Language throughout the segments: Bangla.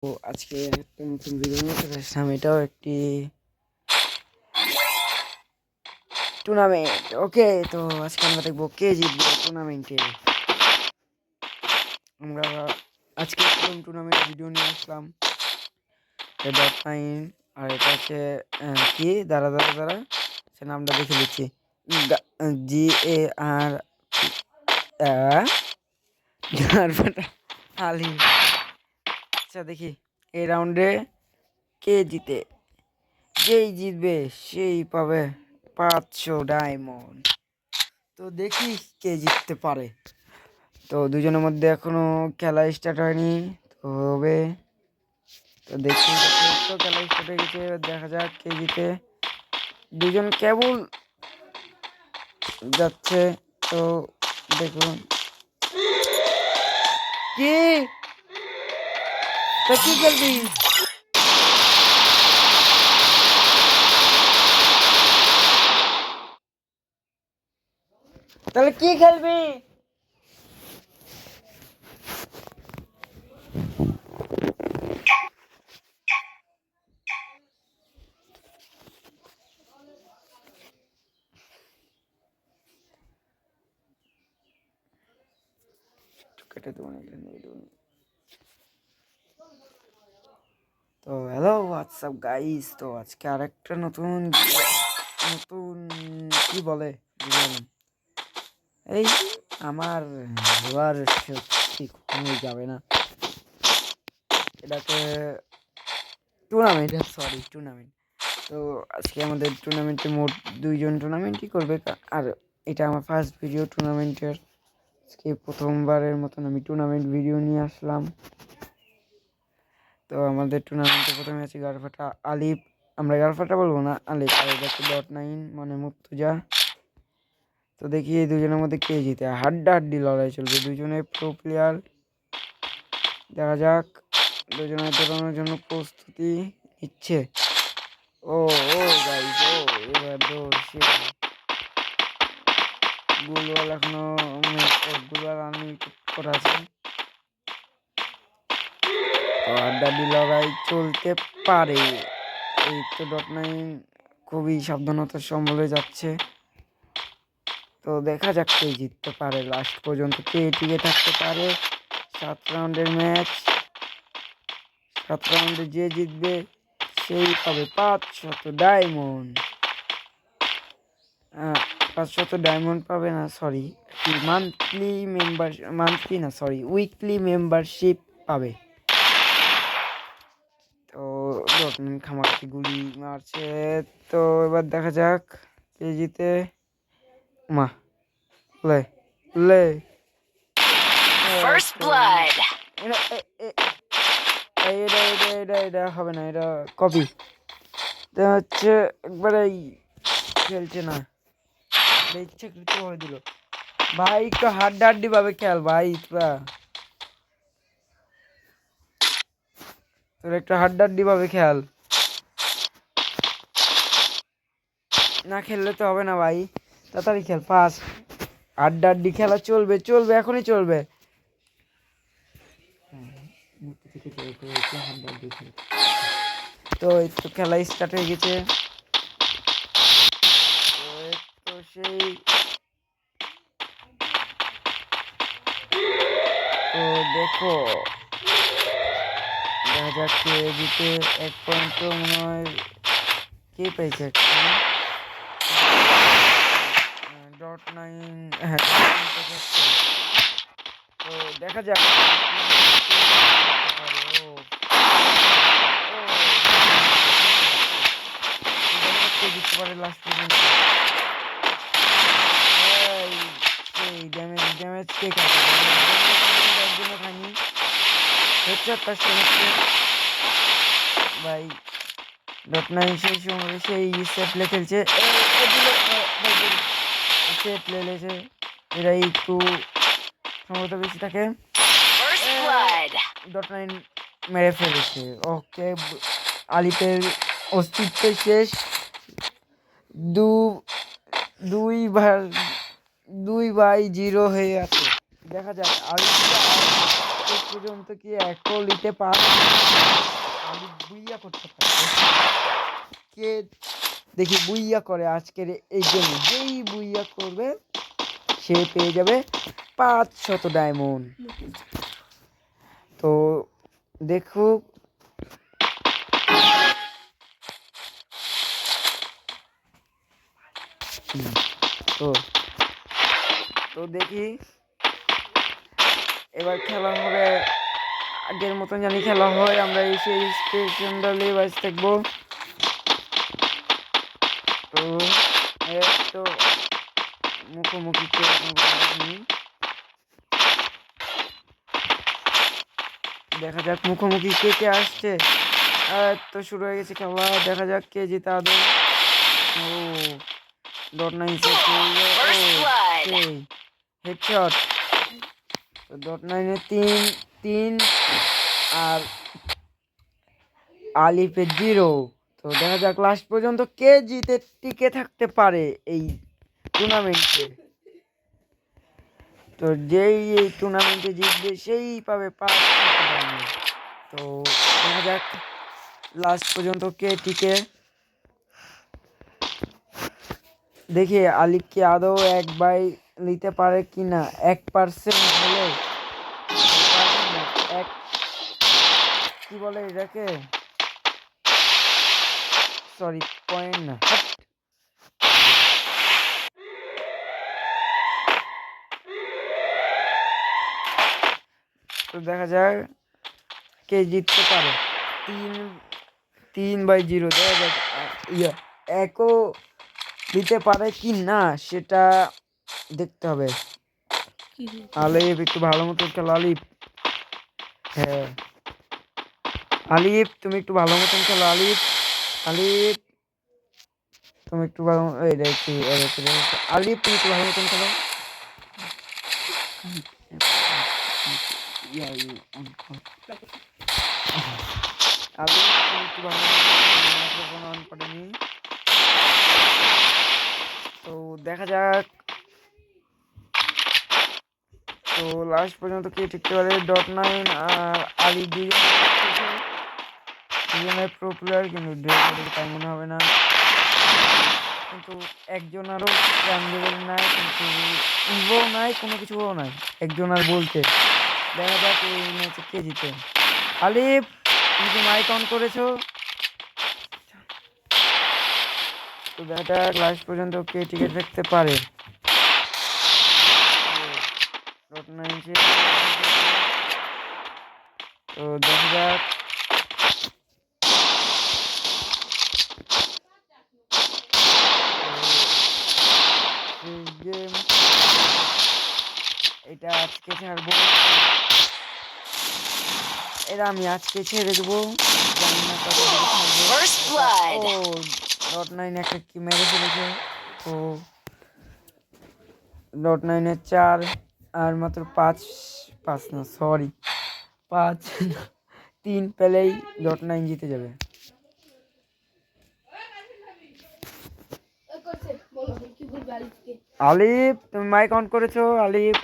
তো আজকে একটা নতুন ভিডিও নিয়ে চলে আসলাম। এটাও একটি টুর্নামেন্ট। ওকে, তো আজকে আমরা দেখবো কে জিতবে টুর্নামেন্টে। আমরা আজকে প্রথম টুর্নামেন্ট ভিডিও নিয়ে আসলাম। .9 আর এটা হচ্ছে কি দাঁড়া সে নামটা দেখে দিচ্ছি। GAR আলি। আচ্ছা দেখি এই রাউন্ডে কে জিতে। যেই জিতবে সেই পাবে 500 ডায়মন্ড। তো দেখি কে জিততে পারে। তো দুজনের মধ্যে এখনো খেলা স্টার্ট হয়নি, তবে তো দেখি তো খেলা স্টার্ট হয়ে গেছে। দেখা যাক কে জিতে। দুজন কেবল যাচ্ছে, তো দেখুন কি তা কি খেলবি। তাহলে কি খেলবি? কেটে দেবো না। তো হ্যালো হোয়াটসঅ্যাপ গাইস, তো আজকে আরেকটা নতুন কি বলে এই আমার এবার সত্যি কখনোই যাবে না এটাকে টুর্নামেন্ট। তো আজকে আমাদের টুর্নামেন্টে মোট 2জন টুর্নামেন্টই করবে। আর এটা আমার ফার্স্ট ভিডিও টুর্নামেন্টের। আজকে প্রথমবারের মতন আমি টুর্নামেন্ট ভিডিও নিয়ে আসলাম। তো আমাদের টুর্নামেন্টে প্রথমে আছে গারফাটা আলিফ। আমরা গারফাটা বলবো না, আলিফ। আর এটা হচ্ছে .9 মানে মুর্তজা। তো দেখি এই দুজনের মধ্যে কে জিতে। হাড্ডাহাড্ডি লড়াই চলবে, দুজনে প্রো প্লেয়ার। দেখা যাক, দুজনের দৌড়ানোর জন্য প্রস্তুতি নিচ্ছে। ও ও গাইস, ও এবার দৌড়ছে গুলওয়াল। এখনো গুলওয়াল আনলিমিটেড করা আছে। তো হাড্ডাহাড্ডি লড়াই চলতে পারে। এই তো .9 খুবই সাবধানতার সম্বলে যাচ্ছে। তো দেখা যাক কে জিততে পারে লাস্ট পর্যন্ত, কে টিকে থাকতে পারে। 7 রাউন্ডের ম্যাচ। 7 রাউন্ডে যে জিতবে সেই পাবে 500 ডায়মন্ড। 500 ডায়মন্ড পাবে না, সরি, উইকলি মেম্বারশিপ পাবে। তো খামাখি গুলি মারছে। তো এবার দেখা যাক কে জিতে। মা লে লে ফার্স্ট ব্লাড। এটা হবে না, এটা কপি। হচ্ছে একবারে খেলছে না, ইচ্ছাকৃত হয়ে দিল। ভাই একটু হাড্ডাহাড্ডি ভাবে খেল ভাই, তোর একটু হাড্ডাহাড্ডি ভাবে খেল। না খেললে তো হবে না ভাই, তাড়াতাড়ি খেল ফাস্ট। হাড্ডাহাড্ডি খেলা চলবে, এখনই চলবে। তো এই তো খেলা স্টার্ট হয়ে গেছে। তো সেই তো দেখো দেখা যাচ্ছে জিতে 1 পয়েন্ট। তো মনে হয় কে পেয়েছে .9। হ্যাঁ, তো দেখা যাক জিততে পারে লাস্ট পর্যন্ত। সেই ড্যামেজ কে খাচ্ছে? একজনও খায়নি। হচ্ছে ভাই .9 সেই সময় সেই সেট প্লে খেলছে। সেট প্লে লেছে, এরাই একটু সম্ভবত বেশি থাকে। .9 মেরে ফেলেছে। ওকে, আলিফের অস্তিত্ব শেষ। 2/0 হয়ে আছে। দেখা যাক শেষ পর্যন্ত কি একও নিতে পারে, আলিফ বুইয়া করতে পারে। কে দেখি বুইয়া করে আজকের এই গেমে, যেই বুইয়া করবে সে পেয়ে যাবে 500 ডায়মন্ড। তো দেখুক তো তো দেখি এবার খেলা হবে আগের মতন জানি খেলা হয়, আমরা এসে স্টেশনটা লেবাস থাকবো। তো তো মুখোমুখি দেখা যাক মুখোমুখি কে কে আসছে। তো শুরু হয়ে গেছে খেলা, দেখা যাক কে জিতে আদৌ। ও .9 হেডশট। .9 তিন আর আলিফের 0। তো দেখা যাক লাস্ট পর্যন্ত কে জিতে টিকে থাকতে পারে এই টুর্নামেন্টে। তো যেই এই টুর্নামেন্টে জিতবে সেই পাবে 500 ডায়মন্ড। তো দেখা যাক লাস্ট পর্যন্ত কে টিকে। দেখি আলিফ কি আদৌ এক বাই নিতে পারে কি না। 1% হলেও এক কি বলে এটাকে, সরি পয়েন্ট না, তো দেখা যায় কে জিততে পারে। 3/0 দেখা যাক একও দিতে পারে কি না সেটা দেখতে হবে। আলিফ একটু ভালো মতো খেলো আলিফ। হ্যাঁ আলিফ তুমি একটু ভালো মতন খেলো আলিফ। আলিফ তুমি একটু ভালো আলিফ তুমি একটু ভালো মতন খেলো। আলিফ তুমি একটু ভালো মতন অন করেনি। তো দেখা যাক তো লাস্ট পর্যন্ত কে টিকতে পারে। .9 আর আলি দুজনের প্রো প্লেয়ার, কিন্তু তাই মনে হবে না, কিন্তু একজন আরও লেভেল নাই, কিন্তু ইভো নাই, কোনো কিছুও নাই একজন আর বলতে। দেখা যাক এই ম্যাচে কে জিতে। আলিফ তুমি কি মাইক অন করেছো? তো দেখা যাক লাস্ট পর্যন্ত কে টিকে থাকতে পারে। তো দেখা যাক গেম এটা আজকে ছাড়বো, এরা আমি আজকে ছেড়ে দেবো, জানি না কত ছাড়বো। ও .9 একটা কি মেরে ফেলেছে। তো .9-এর 4 আর মাত্র 5 না সরি 3 পেলেই .9 জিতে যাবে। আলিফ তুমি মাইক অন করেছো? আলিফ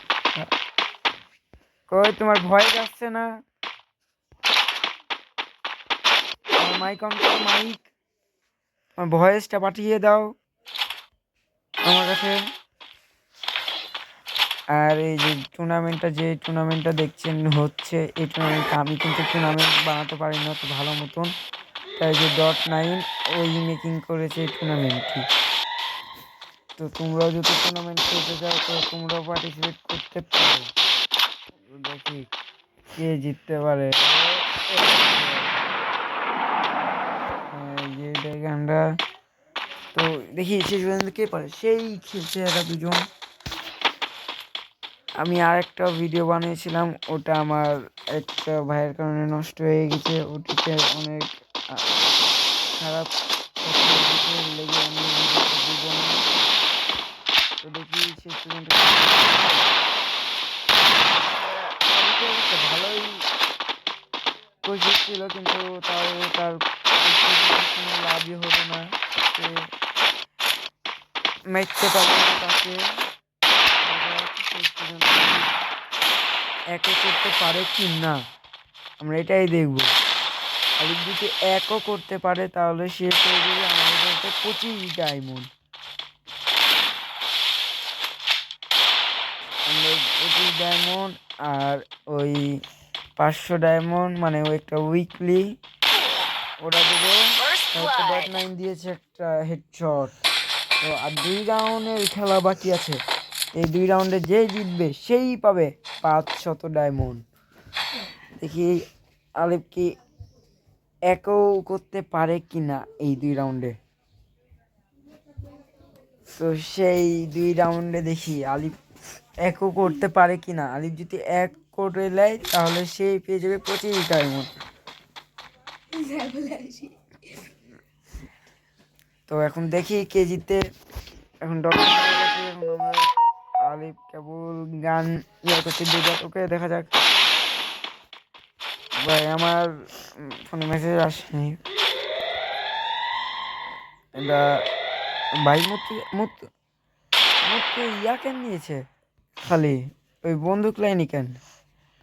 কই তোমার ভয়েস আসছে না, মাইক অন করো, মাইক আমার ভয়েসটা পাঠিয়ে দাও আমার কাছে। আর এই যে টুর্নামেন্টটা দেখছেন হচ্ছে, এই টুর্নামেন্টটা আমি কিন্তু টুর্নামেন্ট বানাতে পারি না তো ভালো মতন, তাই যে .9 ওই মেকিং করেছে এই টুর্নামেন্টটি। তো তোমরাও যদি টুর্নামেন্ট খেলতে চাও তো তোমরাও পার্টিসিপেট করতে পারো। দেখি কে জিততে পারে। গানটা তো দেখি শেষ পর্যন্ত কে পারে, সেই খেলছে এরা দুজন। আমি আর একটা ভিডিও বানিয়েছিলাম, ওটা আমার একটা ভাইয়ের কারণে নষ্ট হয়ে গেছে, ওটিতে অনেক খারাপ লেগে আমি ভিডিওটা দিব না। তো দেখি শেষ পর্যন্ত ভালোই কোচিং ছিল, কিন্তু তাও তার কোনো লাভই হলো না, সে মারতে পারবে না তাকে। একও করতে পারে কি না, আমরা এটাই দেখব। আলিফ যদি একও করতে পারে তাহলে সে পেয়ে যাবে আমাদের কাছে 25 ডায়মন্ড। আমরা 25 ডায়মন্ড আর ওই 500 ডায়মন্ড মানে ওই একটা উইকলি ওরা দেবো। .9 দিয়েছে একটা হেডশট। তো আর 2 রাউন্ডের খেলা বাকি আছে। এই 2 রাউন্ডে যে জিতবে সেই পাবে 500 ডায়মন্ড। দেখি আলিফ কি একও করতে পারে কি না এই 2 রাউন্ডে। তো সেই 2 রাউন্ডে দেখি আলিফ একও করতে পারে কি না। আলিফ যদি এক করে নেয় তাহলে সেই পেয়ে যাবে 25 ডায়মন্ড। তো এখন দেখি কে জিতে। এখন ডক্টর এখন আমরা আলিফ কেবল গান ইয়ে করতে দিয়ে যাক। ওকে দেখা যাক। ভাই আমার ফোনে মেসেজ আসেনি। এটা ভাই মুত্তু ইয়া কেন নিয়েছে খালি ওই বন্দুক লাইনি কেন?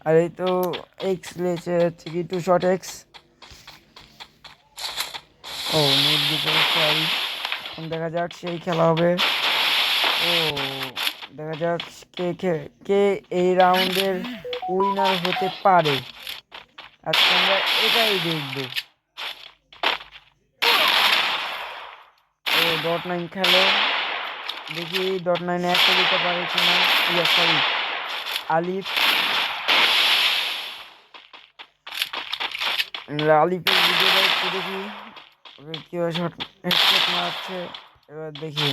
আর এই তো এক্স লিয়েছে হচ্ছে কি 2 শট এক্স। ও নেট ডিফারেন্স। এখন দেখা যাক সেই খেলা হবে। ও দেখা যাক কে কে কে এই রাউন্ডের উইনার হতে পারে। আজকে আমরা এটাই দেখব। ও .9 খেলে, দেখি .9 একটা দিতে পারে কিনা। সরি আলিফ, আলিফের ভিডিওটা একটু দেখি কীভাবে শট হেডশট মারছে। এবার দেখি।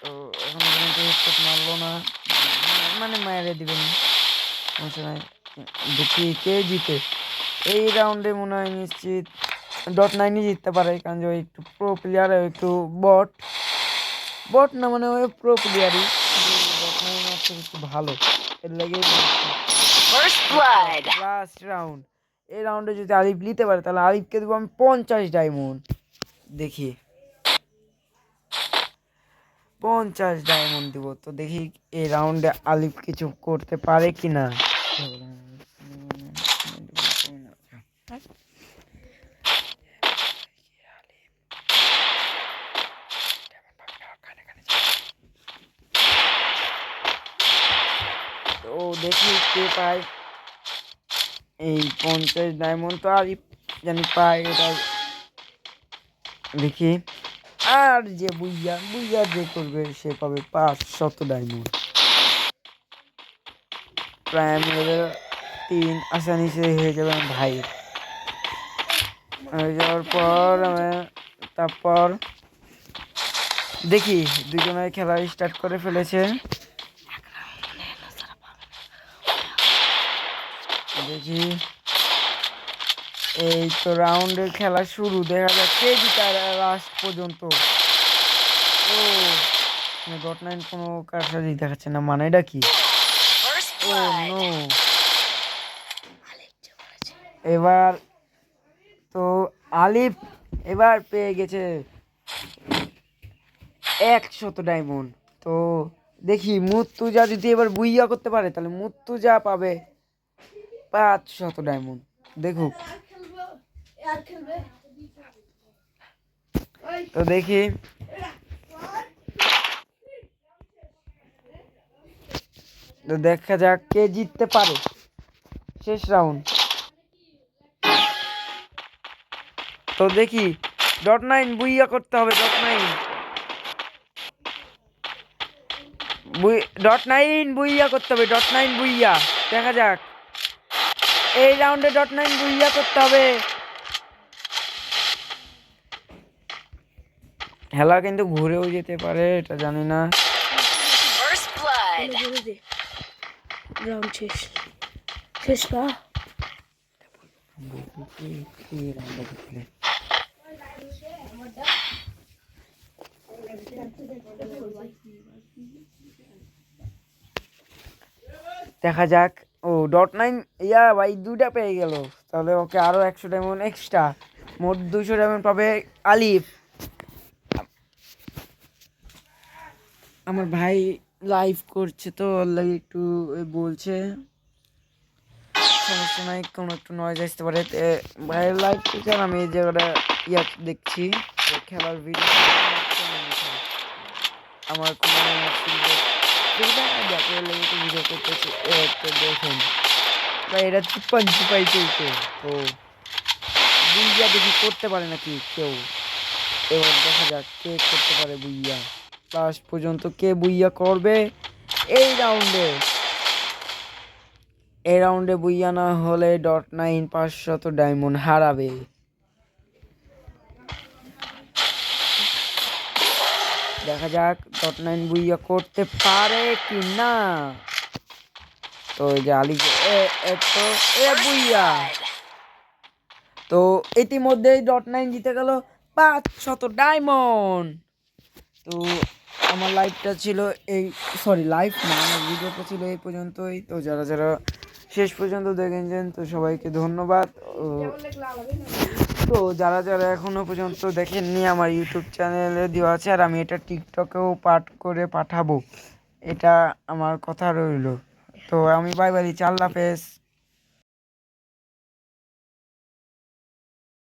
তো এখন পর্যন্ত হেডশট মারলো না, মানে মায়েরে দিবেন সমস্যা নাই। দেখি কে জিতে এই রাউন্ডে। মনে হয় নিশ্চিত .9ই জিততে পারে, কারণ যে একটু প্রো প্লেয়ার, একটু বট না মানে ওই প্রো প্লেয়ারই। .9 হচ্ছে একটু ভালো, এর লেগে লাস্ট রাউন্ড। এই রাউন্ডে যদি আলিফ নিতে পারে তাহলে আলিফকে দেবো আমি 50 ডায়মন্ড। দেখি 50 ডায়মন্ড দিব। তো দেখি এই রাউন্ডে আলিফ কিছু করতে পারে কি না। তো দেখি কে পায় এই 50 ডায়মন্ড। তো আলিফ জানি পায় এটা, দেখি। আর যে বুইয়া যে করবে সে পাবে 500 ডায়মন্ড। প্রাইম লেভেল 3 আসানি সে হয়ে যাবে আমার ভাই। হয়ে যাওয়ার পর তারপর দেখি দুজনের খেলা স্টার্ট করে ফেলেছে। দেখি এই তো রাউন্ডের খেলা শুরু, দেখা যাচ্ছে জিতার লাস্ট পর্যন্ত। ও .9 কোনো কারসাজি দেখাচ্ছে না, মানে এটা কি? ও নো, এবার তো আলিফ এবার পেয়ে গেছে 100 ডায়মন্ড। তো দেখি মুত্তুজা যদি এবার বুইয়া করতে পারে তাহলে মুত্তুজা পাবে 500 ডায়মন্ড। দেখুক। তো দেখি তো দেখা যাক কে জিততে পারে শেষ রাউন্ড। তো দেখি .9 বুইয়া করতে হবে। .9 বুইয়া করতে হবে। .9 বুইয়া, দেখা যাক এই রাউন্ডে .9 বুইয়া করতে হবে। খেলা কিন্তু ঘুরেও যেতে পারে, এটা জানি না। রাউন্ড শেষ না। দেখা যাক। ও .9 ইয়া ভাই 2টা পেয়ে গেল, তাহলে ওকে আরো 100 ডায়মন্ড এক্সট্রা, মোট 200 ডায়মন্ড পাবে আলিফ। আমার ভাই লাইভ করছে তো ওর লাগে একটু বলছে, সমস্যা নাই, কোনো একটু নয়েজ আসতে পারে। ভাইয়ের লাইভ করছে আর আমি এই জায়গাটা দেখছি খেলার ভিডিও। আমার কোনো ভিডিও করতেছে তো দেখেন ভাই, এরা চিপান চিপাই চলছে। তো বুইয়া দেখি করতে পারে নাকি কেউ, এবার দেখা যাক কে করতে পারে বুইয়া। লাস্ট পর্যন্ত কে বুইয়া করবে এই রাউন্ডে। এই রাউন্ডে বুইয়া না হলে .9 500 ডায়মন্ড হারাবে। দেখা যাক .9 বুইয়া করতে পারে কি না। তো এই যে আলি তো বুইয়া। তো ইতিমধ্যেই .9 জিতে গেল 500 ডায়মন্ড। তো আমার লাইভটা ছিল এই, সরি লাইভ না, আমার ভিডিওটা ছিল এই পর্যন্তই। তো যারা যারা শেষ পর্যন্ত দেখেছেন তো সবাইকে ধন্যবাদ। তো যারা যারা এখনো পর্যন্ত দেখেননি, আমার ইউটিউব চ্যানেলে দেওয়া আছে, আর আমি এটা টিকটকেও পাঠ করে পাঠাবো, এটা আমার কথা রইল। তো আমি বাই বাই, আল্লাহ হাফেজ।